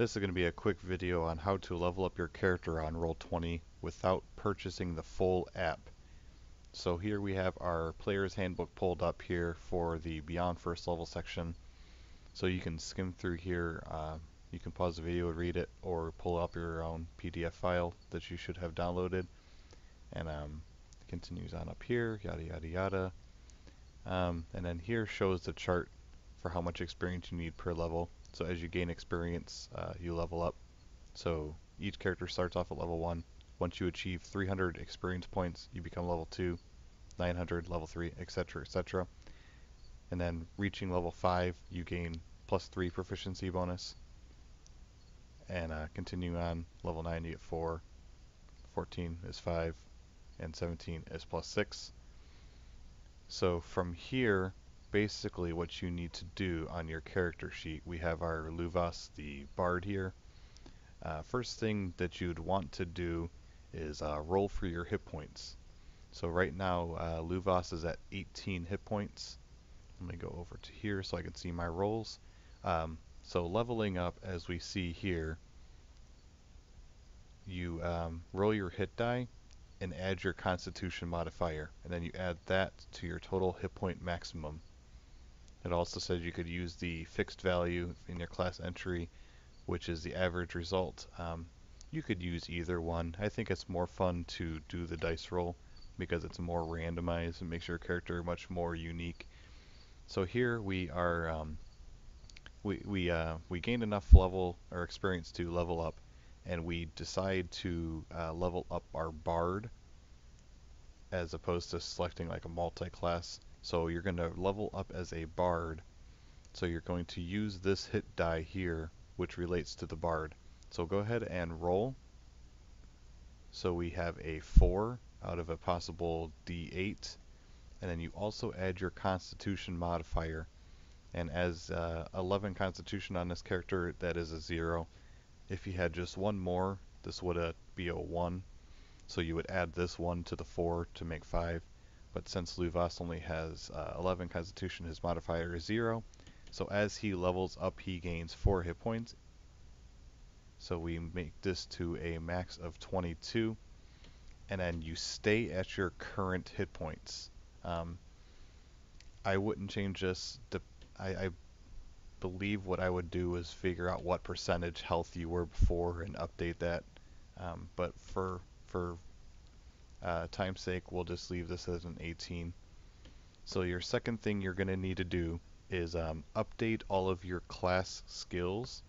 This is going to be a quick video on how to level up your character on Roll20 without purchasing the full app. So here we have our player's handbook pulled up here for the Beyond First Level section. So you can skim through here, you can pause the video, read it, or pull up your own PDF file that you should have downloaded. And continues on up here, yada yada yada. And then here shows the chart for how much experience you need per level. So as you gain experience, you level up. So each character starts off at level 1. Once you achieve 300 experience points, you become level 2, 900, level 3, etc., etc. And then reaching level 5, you gain +3 proficiency bonus. And continuing on, level 9 you get 4, 14 is 5, and 17 is +6. So from here, basically what you need to do on your character sheet, we have our Luvas the Bard here. First thing that you'd want to do is roll for your hit points. So right now Luvas is at 18 hit points. Let me go over to here so I can see my rolls. So leveling up, as we see here, you roll your hit die and add your Constitution modifier, and then you add that to your total hit point maximum. It also says you could use the fixed value in your class entry, which is the average result. You could use either one. I think it's more fun to do the dice roll because it's more randomized and makes your character much more unique. So here we are, we gained enough level or experience to level up, and we decide to level up our Bard as opposed to selecting like a multi-class. So you're going to level up as a Bard. So you're going to use this hit die here, which relates to the Bard. So go ahead and roll. So we have a 4 out of a possible D8, and then you also add your Constitution modifier. And as 11 Constitution on this character, that is a 0. If you had just one more, this would be a 1. So you would add this 1 to the 4 to make 5. But since Luvas only has 11 Constitution, his modifier is 0. So as he levels up, he gains 4 hit points. So we make this to a max of 22. And then you stay at your current hit points. I wouldn't change this. I believe what I would do is figure out what percentage health you were before and update that. But for time's sake, we'll just leave this as an 18. So your second thing you're going to need to do is update all of your class skills,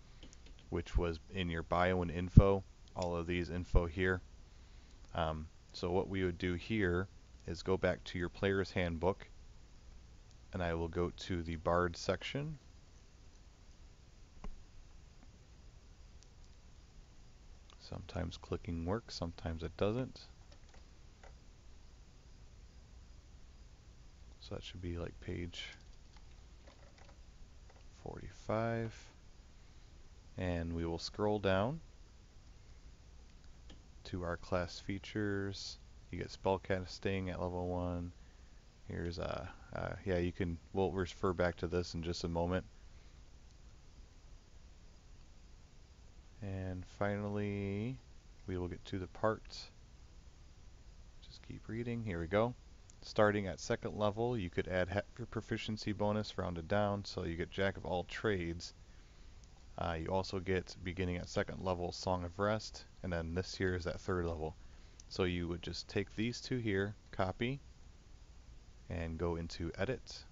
which was in your bio and info, all of these info here. So what we would do here is go back to your player's handbook, and I will go to the Bard section. Sometimes clicking works, sometimes it doesn't. So that should be like page 45. And we will scroll down to our class features. You get spellcasting at level 1. Here's yeah, you can, we'll refer back to this in just a moment. And finally, we will get to the part. Just keep reading. Here we go. Starting at second level, you could add half your proficiency bonus rounded down, so you get Jack of all trades. You also get, beginning at second level, Song of Rest, and then this here is at third level. So you would just take these two here, copy, and go into Edit,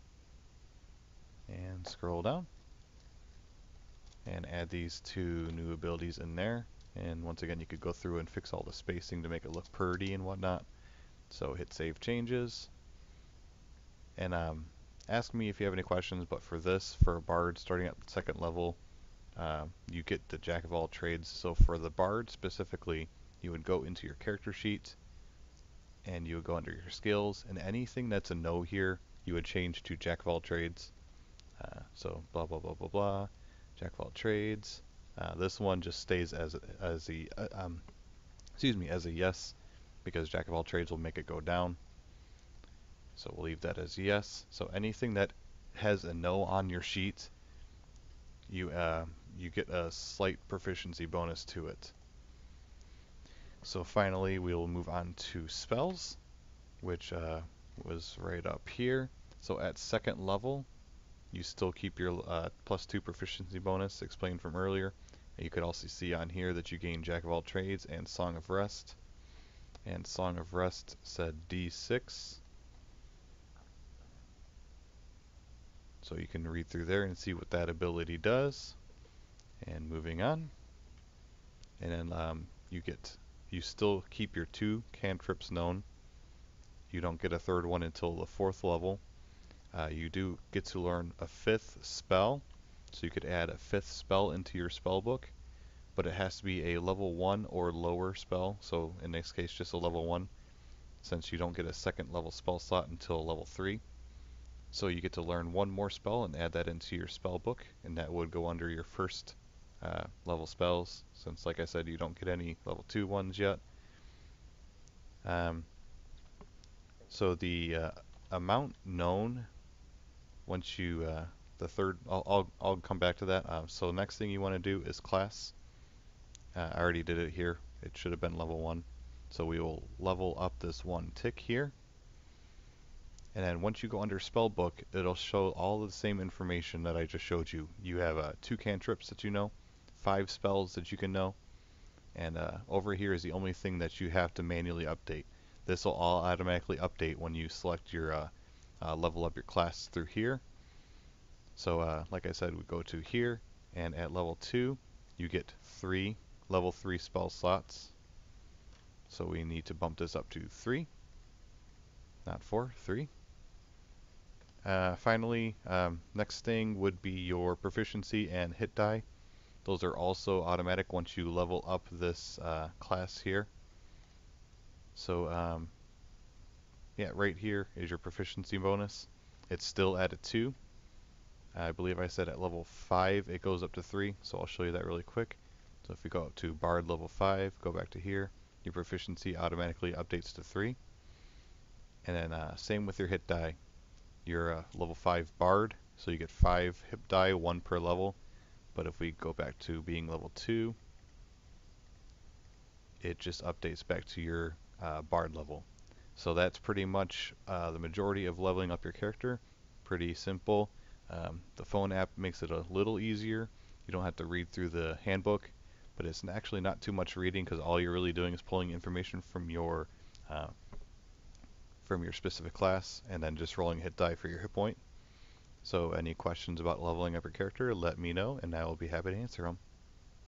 and scroll down, and add these two new abilities in there. And once again, you could go through and fix all the spacing to make it look pretty and whatnot. So hit Save Changes, and ask me if you have any questions, but for this, for a Bard starting at the second level, you get the Jack of all trades. So for the Bard specifically, you would go into your character sheet, and you would go under your skills, and anything that's a no here, you would change to Jack of all trades. So blah blah blah blah blah, Jack of all trades. This one just stays as a as a yes, because Jack of all trades will make it go down. So we'll leave that as yes. So anything that has a no on your sheet, you you get a slight proficiency bonus to it. So finally, we will move on to spells, which was right up here. So at second level, you still keep your +2 proficiency bonus explained from earlier. And you could also see on here that you gain Jack of all trades and Song of Rest. And Song of Rest said D6. So you can read through there and see what that ability does. And moving on. And then you still keep your 2 cantrips known. You don't get a third one until the 4th level. You do get to learn a 5th spell, so you could add a 5th spell into your spell book, but it has to be a level 1 or lower spell, so in this case just a level 1, since you don't get a second level spell slot until level 3. So you get to learn one more spell and add that into your spell book, and that would go under your first level spells, since like I said you don't get any level 2 ones yet. So the amount known once you the third, I'll come back to that. So next thing you want to do is class. I already did it here. It should have been level 1. So we will level up this 1 tick here. And then once you go under spellbook, it'll show all the same information that I just showed you. You have 2 cantrips that you know, 5 spells that you can know, and over here is the only thing that you have to manually update. This will all automatically update when you select your level up your class through here. So like I said, we go to here, and at level 2 you get 3 level 3 spell slots. So we need to bump this up to 3, not 4, 3. Finally, next thing would be your proficiency and hit die. Those are also automatic once you level up this class here. So yeah, right here is your proficiency bonus. It's still at a 2. I believe I said at level 5 it goes up to 3, so I'll show you that really quick. So if we go up to Bard level 5, go back to here, your proficiency automatically updates to 3. And then same with your hit die. You're level 5 Bard, so you get 5 hit die, 1 per level. But if we go back to being level 2, it just updates back to your Bard level. So that's pretty much the majority of leveling up your character. Pretty simple. The phone app makes it a little easier. You don't have to read through the handbook, but it's actually not too much reading because all you're really doing is pulling information from your specific class and then just rolling hit die for your hit point. So any questions about leveling up your character, let me know and I will be happy to answer them.